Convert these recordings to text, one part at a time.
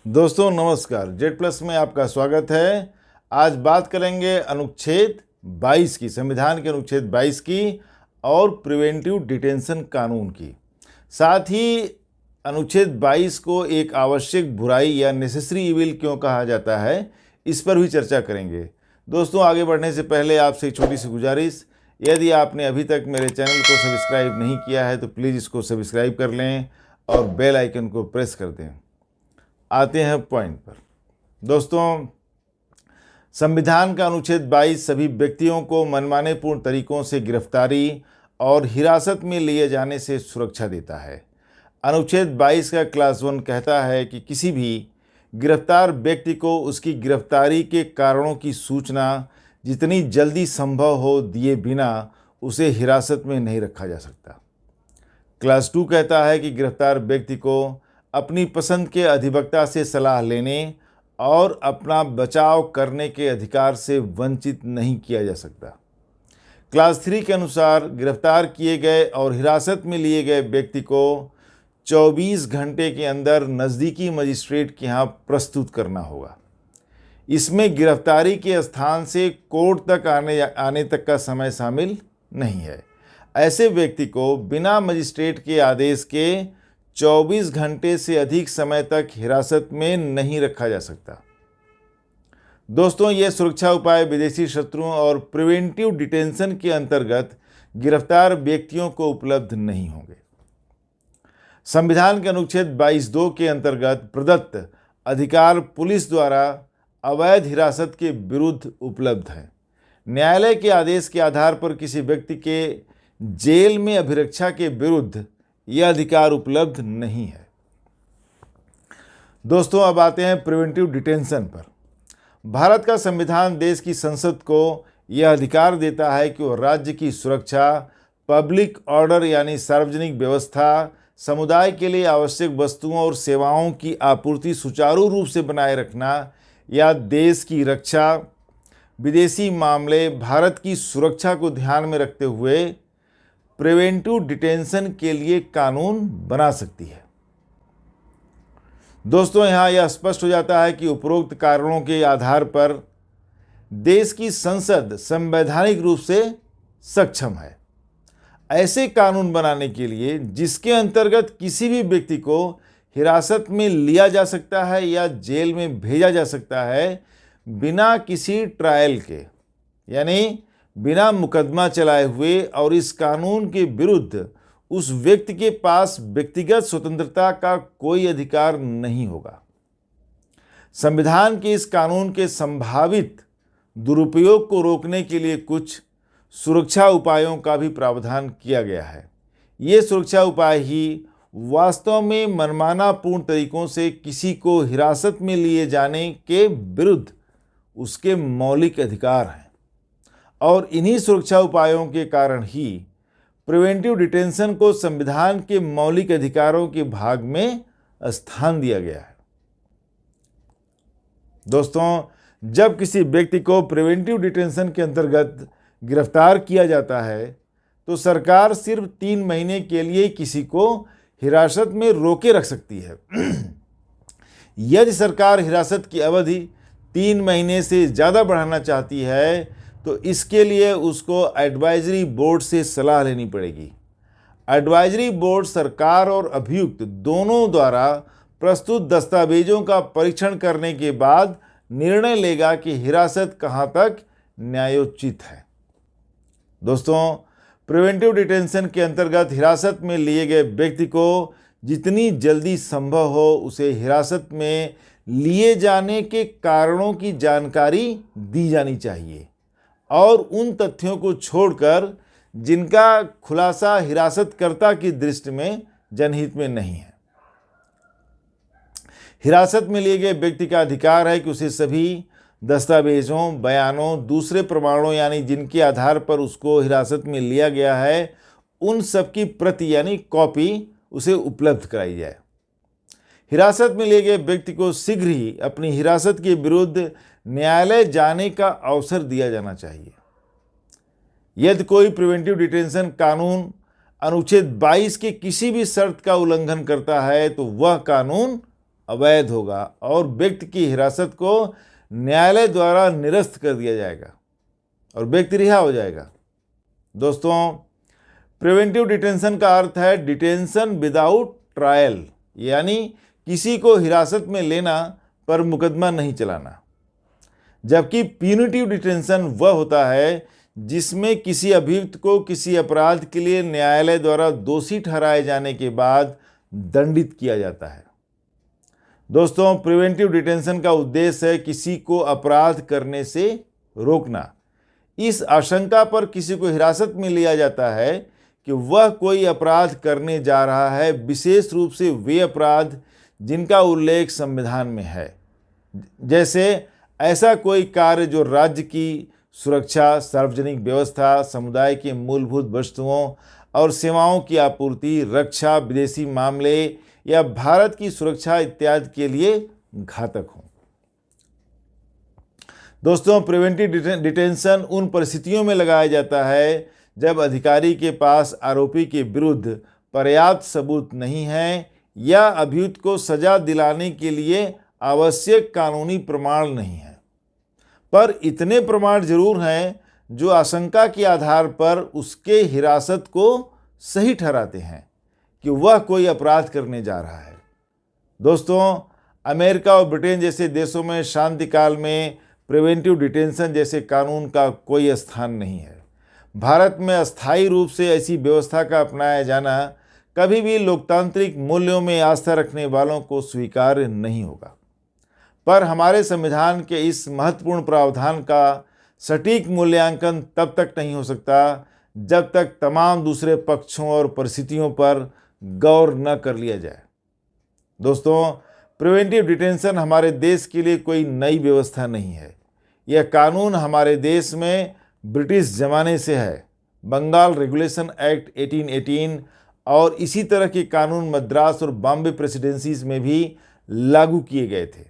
दोस्तों नमस्कार, Z plus में आपका स्वागत है। आज बात करेंगे अनुच्छेद 22 की, संविधान के अनुच्छेद 22 की और प्रिवेंटिव डिटेंशन कानून की। साथ ही अनुच्छेद 22 को एक आवश्यक बुराई या नेसेसरी इविल क्यों कहा जाता है, इस पर भी चर्चा करेंगे। दोस्तों आगे बढ़ने से पहले आपसे एक छोटी सी गुजारिश, यदि आपने अभी तक मेरे चैनल को सब्सक्राइब नहीं किया है तो प्लीज़ इसको सब्सक्राइब कर लें और बेल आइकन को प्रेस कर दें। आते हैं पॉइंट पर। दोस्तों, संविधान का अनुच्छेद 22 सभी व्यक्तियों को मनमाने पूर्ण तरीकों से गिरफ्तारी और हिरासत में लिए जाने से सुरक्षा देता है। अनुच्छेद 22 का क्लास 1 कहता है कि किसी भी गिरफ्तार व्यक्ति को उसकी गिरफ्तारी के कारणों की सूचना जितनी जल्दी संभव हो दिए बिना उसे हिरासत में नहीं रखा जा सकता। क्लास 2 कहता है कि गिरफ्तार व्यक्ति को अपनी पसंद के अधिवक्ता से सलाह लेने और अपना बचाव करने के अधिकार से वंचित नहीं किया जा सकता। क्लास 3 के अनुसार गिरफ्तार किए गए और हिरासत में लिए गए व्यक्ति को 24 घंटे के अंदर नज़दीकी मजिस्ट्रेट के यहाँ प्रस्तुत करना होगा। इसमें गिरफ्तारी के स्थान से कोर्ट तक आने तक का समय शामिल नहीं है। ऐसे व्यक्ति को बिना मजिस्ट्रेट के आदेश के 24 घंटे से अधिक समय तक हिरासत में नहीं रखा जा सकता। दोस्तों, ये सुरक्षा उपाय विदेशी शत्रुओं और प्रिवेंटिव डिटेंशन के अंतर्गत गिरफ्तार व्यक्तियों को उपलब्ध नहीं होंगे। संविधान के अनुच्छेद 22(2) के अंतर्गत प्रदत्त अधिकार पुलिस द्वारा अवैध हिरासत के विरुद्ध उपलब्ध है। न्यायालय के आदेश के आधार पर किसी व्यक्ति के जेल में अभिरक्षा के विरुद्ध यह अधिकार उपलब्ध नहीं है। दोस्तों, अब आते हैं प्रिवेंटिव डिटेंशन पर। भारत का संविधान देश की संसद को यह अधिकार देता है कि वह राज्य की सुरक्षा, पब्लिक ऑर्डर यानी सार्वजनिक व्यवस्था, समुदाय के लिए आवश्यक वस्तुओं और सेवाओं की आपूर्ति सुचारू रूप से बनाए रखना या देश की रक्षा, विदेशी मामले, भारत की सुरक्षा को ध्यान में रखते हुए प्रिवेंटिव डिटेंशन के लिए कानून बना सकती है। दोस्तों, यहाँ यह स्पष्ट हो जाता है कि उपरोक्त कारणों के आधार पर देश की संसद संवैधानिक रूप से सक्षम है ऐसे कानून बनाने के लिए जिसके अंतर्गत किसी भी व्यक्ति को हिरासत में लिया जा सकता है या जेल में भेजा जा सकता है बिना किसी ट्रायल के, यानी बिना मुकदमा चलाए हुए, और इस कानून के विरुद्ध उस व्यक्ति के पास व्यक्तिगत स्वतंत्रता का कोई अधिकार नहीं होगा। संविधान के इस कानून के संभावित दुरुपयोग को रोकने के लिए कुछ सुरक्षा उपायों का भी प्रावधान किया गया है। ये सुरक्षा उपाय ही वास्तव में मनमाना पूर्ण तरीकों से किसी को हिरासत में लिए जाने के विरुद्ध उसके मौलिक अधिकार हैं, और इन्हीं सुरक्षा उपायों के कारण ही प्रिवेंटिव डिटेंशन को संविधान के मौलिक अधिकारों के भाग में स्थान दिया गया है। दोस्तों, जब किसी व्यक्ति को प्रिवेंटिव डिटेंशन के अंतर्गत गिरफ्तार किया जाता है तो सरकार सिर्फ 3 महीने के लिए किसी को हिरासत में रोके रख सकती है। यदि सरकार हिरासत की अवधि 3 महीने से ज़्यादा बढ़ाना चाहती है तो इसके लिए उसको एडवाइजरी बोर्ड से सलाह लेनी पड़ेगी। एडवाइजरी बोर्ड सरकार और अभियुक्त दोनों द्वारा प्रस्तुत दस्तावेजों का परीक्षण करने के बाद निर्णय लेगा कि हिरासत कहाँ तक न्यायोचित है। दोस्तों, प्रिवेंटिव डिटेंशन के अंतर्गत हिरासत में लिए गए व्यक्ति को जितनी जल्दी संभव हो उसे हिरासत में लिए जाने के कारणों की जानकारी दी जानी चाहिए, और उन तथ्यों को छोड़कर जिनका खुलासा हिरासतकर्ता की दृष्टि में जनहित में नहीं है। हिरासत में लिए गए व्यक्ति का अधिकार है कि उसे सभी दस्तावेजों, बयानों, दूसरे प्रमाणों यानी जिनके आधार पर उसको हिरासत में लिया गया है उन सब की प्रति यानी कॉपी उसे उपलब्ध कराई जाए। हिरासत में लिए गए व्यक्ति को शीघ्र ही अपनी हिरासत के विरुद्ध न्यायालय जाने का अवसर दिया जाना चाहिए। यदि कोई प्रिवेंटिव डिटेंशन कानून अनुच्छेद 22 के किसी भी शर्त का उल्लंघन करता है तो वह कानून अवैध होगा और व्यक्ति की हिरासत को न्यायालय द्वारा निरस्त कर दिया जाएगा और व्यक्ति रिहा हो जाएगा। दोस्तों, प्रिवेंटिव डिटेंशन का अर्थ है डिटेंशन विदाउट ट्रायल, यानी किसी को हिरासत में लेना पर मुकदमा नहीं चलाना। जबकि प्यूनिटिव डिटेंशन वह होता है जिसमें किसी अभियुक्त को किसी अपराध के लिए न्यायालय द्वारा दोषी ठहराए जाने के बाद दंडित किया जाता है। दोस्तों, प्रिवेंटिव डिटेंशन का उद्देश्य है किसी को अपराध करने से रोकना। इस आशंका पर किसी को हिरासत में लिया जाता है कि वह कोई अपराध करने जा रहा है, विशेष रूप से वे अपराध जिनका उल्लेख संविधान में है। जैसे ऐसा कोई कार्य जो राज्य की सुरक्षा, सार्वजनिक व्यवस्था, समुदाय के मूलभूत वस्तुओं और सेवाओं की आपूर्ति, रक्षा, विदेशी मामले या भारत की सुरक्षा इत्यादि के लिए घातक हो। दोस्तों, प्रिवेंटिव डिटेंशन उन परिस्थितियों में लगाया जाता है जब अधिकारी के पास आरोपी के विरुद्ध पर्याप्त सबूत नहीं है या अभियुक्त को सजा दिलाने के लिए आवश्यक कानूनी प्रमाण नहीं है, पर इतने प्रमाण जरूर हैं जो आशंका के आधार पर उसके हिरासत को सही ठहराते हैं कि वह कोई अपराध करने जा रहा है। दोस्तों, अमेरिका और ब्रिटेन जैसे देशों में शांति काल में प्रिवेंटिव डिटेंशन जैसे कानून का कोई स्थान नहीं है। भारत में अस्थायी रूप से ऐसी व्यवस्था का अपनाया जाना कभी भी लोकतांत्रिक मूल्यों में आस्था रखने वालों को स्वीकार्य नहीं होगा। पर हमारे संविधान के इस महत्वपूर्ण प्रावधान का सटीक मूल्यांकन तब तक नहीं हो सकता जब तक तमाम दूसरे पक्षों और परिस्थितियों पर गौर न कर लिया जाए। दोस्तों, प्रिवेंटिव डिटेंशन हमारे देश के लिए कोई नई व्यवस्था नहीं है। यह कानून हमारे देश में ब्रिटिश ज़माने से है। बंगाल रेगुलेशन एक्ट 1818 और इसी तरह के कानून मद्रास और बॉम्बे प्रेसिडेंसीज में भी लागू किए गए थे,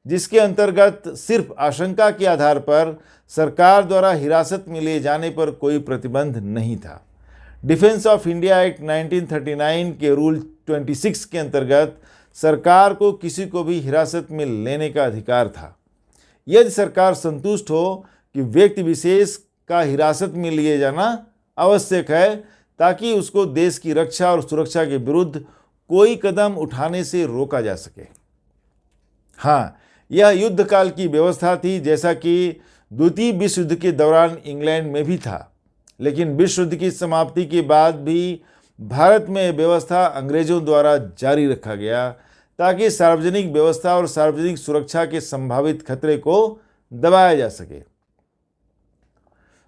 जिसके अंतर्गत सिर्फ आशंका के आधार पर सरकार द्वारा हिरासत में लिए जाने पर कोई प्रतिबंध नहीं था। डिफेंस ऑफ इंडिया एक्ट 1939 के रूल 26 के अंतर्गत सरकार को किसी को भी हिरासत में लेने का अधिकार था, यदि सरकार संतुष्ट हो कि व्यक्ति विशेष का हिरासत में लिए जाना आवश्यक है ताकि उसको देश की रक्षा और सुरक्षा के विरुद्ध कोई कदम उठाने से रोका जा सके। हाँ, यह युद्ध काल की व्यवस्था थी, जैसा कि द्वितीय विश्व युद्ध के दौरान इंग्लैंड में भी था। लेकिन विश्व युद्ध की समाप्ति के बाद भी भारत में व्यवस्था अंग्रेजों द्वारा जारी रखा गया ताकि सार्वजनिक व्यवस्था और सार्वजनिक सुरक्षा के संभावित खतरे को दबाया जा सके।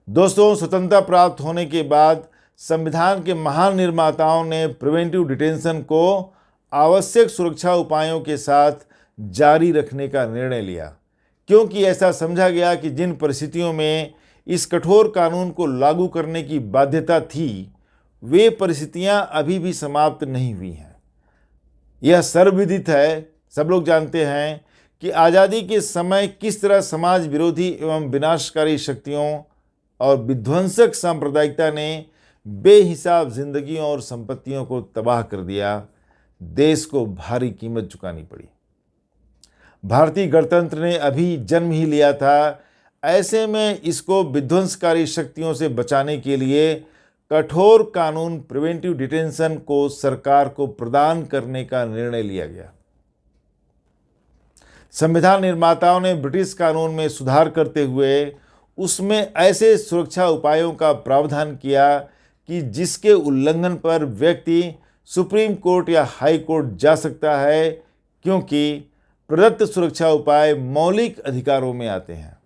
दोस्तों, स्वतंत्रता प्राप्त होने के बाद संविधान के महान निर्माताओं ने प्रिवेंटिव डिटेंशन को आवश्यक सुरक्षा उपायों के साथ जारी रखने का निर्णय लिया, क्योंकि ऐसा समझा गया कि जिन परिस्थितियों में इस कठोर कानून को लागू करने की बाध्यता थी, वे परिस्थितियां अभी भी समाप्त नहीं हुई हैं। यह सर्वविदित है, सब लोग जानते हैं कि आज़ादी के समय किस तरह समाज विरोधी एवं विनाशकारी शक्तियों और विध्वंसक सांप्रदायिकता ने बेहिसाब जिंदगियों और संपत्तियों को तबाह कर दिया। देश को भारी कीमत चुकानी पड़ी। भारतीय गणतंत्र ने अभी जन्म ही लिया था। ऐसे में इसको विध्वंसकारी शक्तियों से बचाने के लिए कठोर कानून प्रिवेंटिव डिटेंशन को सरकार को प्रदान करने का निर्णय लिया गया। संविधान निर्माताओं ने ब्रिटिश कानून में सुधार करते हुए उसमें ऐसे सुरक्षा उपायों का प्रावधान किया कि जिसके उल्लंघन पर व्यक्ति सुप्रीम कोर्ट या हाई कोर्ट जा सकता है, क्योंकि प्रदत्त सुरक्षा उपाय मौलिक अधिकारों में आते हैं,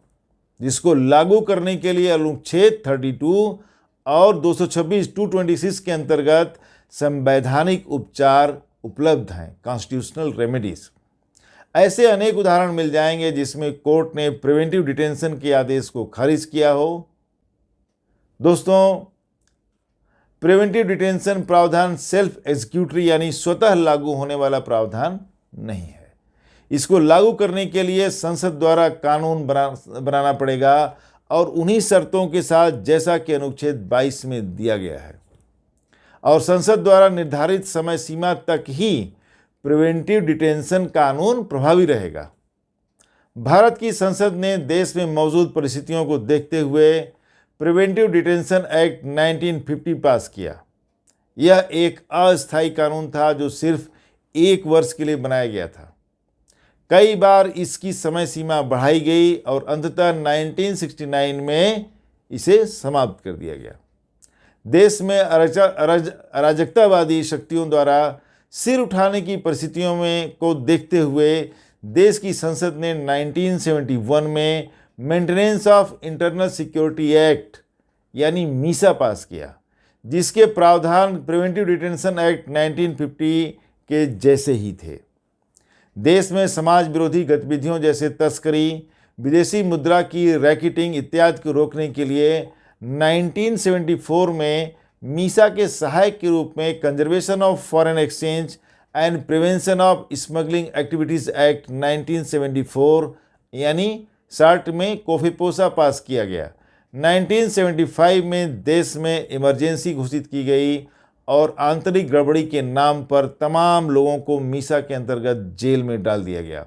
जिसको लागू करने के लिए अनुच्छेद 32 और 226 के अंतर्गत संवैधानिक उपचार उपलब्ध हैं, कॉन्स्टिट्यूशनल रेमेडीज। ऐसे अनेक उदाहरण मिल जाएंगे जिसमें कोर्ट ने प्रिवेंटिव डिटेंशन के आदेश को खारिज किया हो। दोस्तों, प्रिवेंटिव डिटेंशन प्रावधान सेल्फ एग्जीक्यूटरी यानी स्वतः लागू होने वाला प्रावधान नहीं है। इसको लागू करने के लिए संसद द्वारा कानून बनाना पड़ेगा और उन्हीं शर्तों के साथ जैसा कि अनुच्छेद 22 में दिया गया है, और संसद द्वारा निर्धारित समय सीमा तक ही प्रिवेंटिव डिटेंशन कानून प्रभावी रहेगा। भारत की संसद ने देश में मौजूद परिस्थितियों को देखते हुए प्रिवेंटिव डिटेंशन एक्ट 1950 पास किया। यह एक अस्थायी कानून था जो सिर्फ 1 वर्ष के लिए बनाया गया था। कई बार इसकी समय सीमा बढ़ाई गई और अंततः 1969 में इसे समाप्त कर दिया गया। देश में अराजकतावादी शक्तियों द्वारा सिर उठाने की परिस्थितियों को देखते हुए देश की संसद ने 1971 में maintenance of internal security act यानी मीसा पास किया, जिसके प्रावधान प्रिवेंटिव डिटेंशन एक्ट 1950 के जैसे ही थे। देश में समाज विरोधी गतिविधियों जैसे तस्करी, विदेशी मुद्रा की रैकेटिंग इत्यादि को रोकने के लिए 1974 में मीसा के सहायक के रूप में conservation of foreign exchange and prevention of smuggling activities act 1974 यानी शॉर्ट में कोफीपोसा पास किया गया। 1975 में देश में इमरजेंसी घोषित की गई और आंतरिक गड़बड़ी के नाम पर तमाम लोगों को मीसा के अंतर्गत जेल में डाल दिया गया।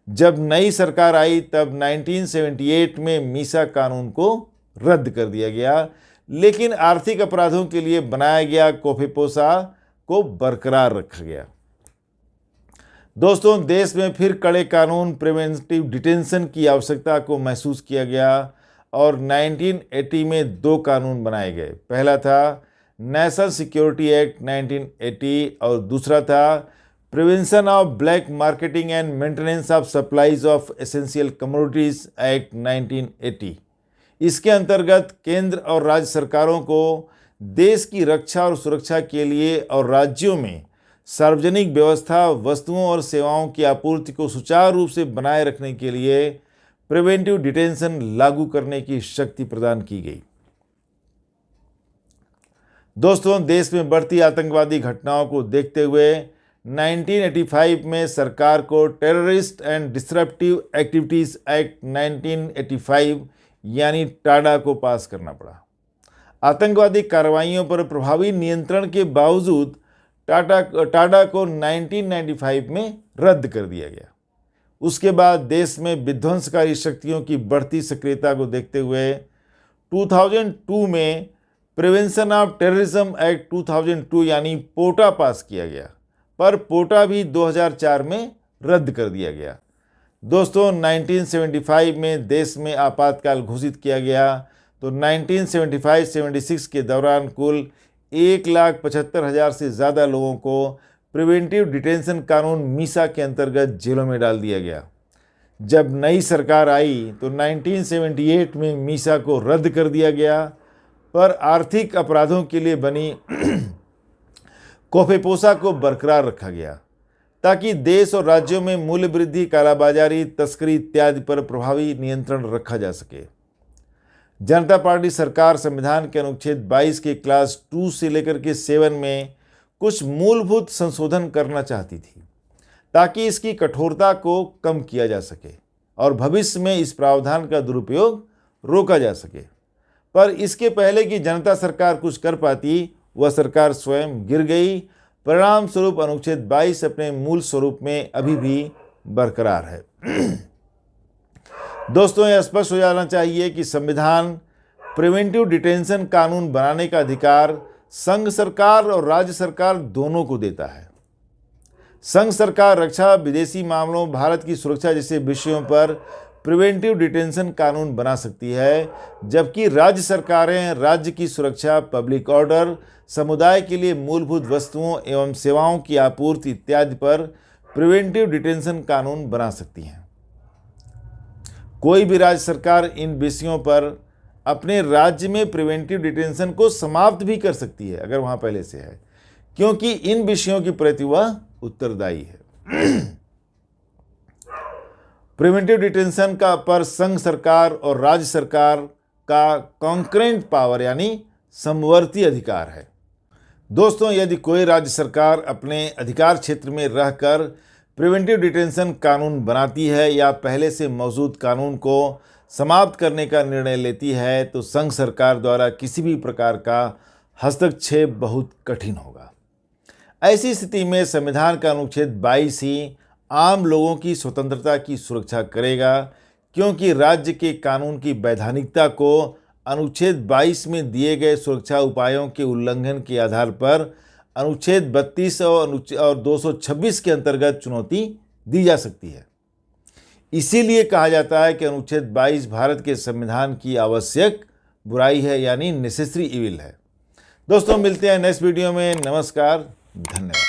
जब नई सरकार आई तब 1978 में मीसा कानून को रद्द कर दिया गया, लेकिन आर्थिक अपराधों के लिए बनाया गया कोफीपोसा को बरकरार रखा गया। दोस्तों, देश में फिर कड़े कानून प्रिवेंटिव डिटेंशन की आवश्यकता को महसूस किया गया और 1980 में 2 कानून बनाए गए। पहला था नेशनल सिक्योरिटी एक्ट 1980 और दूसरा था prevention of black marketing and maintenance of supplies of essential commodities act 1980। इसके अंतर्गत केंद्र और राज्य सरकारों को देश की रक्षा और सुरक्षा के लिए और राज्यों में सार्वजनिक व्यवस्था, वस्तुओं और सेवाओं की आपूर्ति को सुचारू रूप से बनाए रखने के लिए प्रिवेंटिव डिटेंशन लागू करने की शक्ति प्रदान की गई। दोस्तों, देश में बढ़ती आतंकवादी घटनाओं को देखते हुए 1985 में सरकार को terrorist and disruptive activities act 1985 यानी टाडा को पास करना पड़ा। आतंकवादी कार्रवाइयों पर प्रभावी नियंत्रण के बावजूद टाडा को 1995 में रद्द कर दिया गया। उसके बाद देश में विध्वंसकारी शक्तियों की बढ़ती सक्रियता को देखते हुए 2002 में प्रिवेंशन ऑफ टेररिज्म एक्ट 2002 यानी पोटा पास किया गया, पर पोटा भी 2004 में रद्द कर दिया गया। दोस्तों, 1975 में देश में आपातकाल घोषित किया गया, तो 1975-76 के दौरान कुल 1,75,000 से ज़्यादा लोगों को प्रिवेंटिव डिटेंशन कानून मीसा के अंतर्गत जेलों में डाल दिया गया। जब नई सरकार आई तो 1978 में मीसा को रद्द कर दिया गया, पर आर्थिक अपराधों के लिए बनी कोफीपोसा को बरकरार रखा गया ताकि देश और राज्यों में मूल्य वृद्धि, कालाबाजारी, तस्करी इत्यादि पर प्रभावी नियंत्रण रखा जा सके। जनता पार्टी सरकार संविधान के अनुच्छेद 22 के क्लास 2 से लेकर के 7 में कुछ मूलभूत संशोधन करना चाहती थी ताकि इसकी कठोरता को कम किया जा सके और भविष्य में इस प्रावधान का दुरुपयोग रोका जा सके। पर इसके पहले कि जनता सरकार कुछ कर पाती, वह सरकार स्वयं गिर गई। परिणाम स्वरूप अनुच्छेद 22 अपने मूल स्वरूप में अभी भी बरकरार है। दोस्तों, यह स्पष्ट हो जाना चाहिए कि संविधान प्रिवेंटिव डिटेंशन कानून बनाने का अधिकार संघ सरकार और राज्य सरकार दोनों को देता है। संघ सरकार रक्षा, विदेशी मामलों, भारत की सुरक्षा जैसे विषयों पर प्रिवेंटिव डिटेंशन कानून बना सकती है, जबकि राज्य सरकारें राज्य की सुरक्षा, पब्लिक ऑर्डर, समुदाय के लिए मूलभूत वस्तुओं एवं सेवाओं की आपूर्ति इत्यादि पर प्रिवेंटिव डिटेंशन कानून बना सकती हैं। कोई भी राज्य सरकार इन विषयों पर अपने राज्य में प्रिवेंटिव डिटेंशन को समाप्त भी कर सकती है अगर वहाँ पहले से है, क्योंकि इन विषयों की प्रति वह उत्तरदायी है। प्रिवेंटिव डिटेंशन का पर संघ सरकार और राज्य सरकार का कॉन्करेंट पावर यानी समवर्ती अधिकार है। दोस्तों, यदि कोई राज्य सरकार अपने अधिकार क्षेत्र में रहकर प्रिवेंटिव डिटेंशन कानून बनाती है या पहले से मौजूद कानून को समाप्त करने का निर्णय लेती है, तो संघ सरकार द्वारा किसी भी प्रकार का हस्तक्षेप बहुत कठिन होगा। ऐसी स्थिति में संविधान का अनुच्छेद 22 ही आम लोगों की स्वतंत्रता की सुरक्षा करेगा, क्योंकि राज्य के कानून की वैधानिकता को अनुच्छेद 22 में दिए गए सुरक्षा उपायों के उल्लंघन के आधार पर अनुच्छेद 32 और 226 के अंतर्गत चुनौती दी जा सकती है। इसीलिए कहा जाता है कि अनुच्छेद 22 भारत के संविधान की आवश्यक बुराई है, यानी नेसेसरी इविल है। दोस्तों, मिलते हैं नेक्स्ट वीडियो में। नमस्कार, धन्यवाद।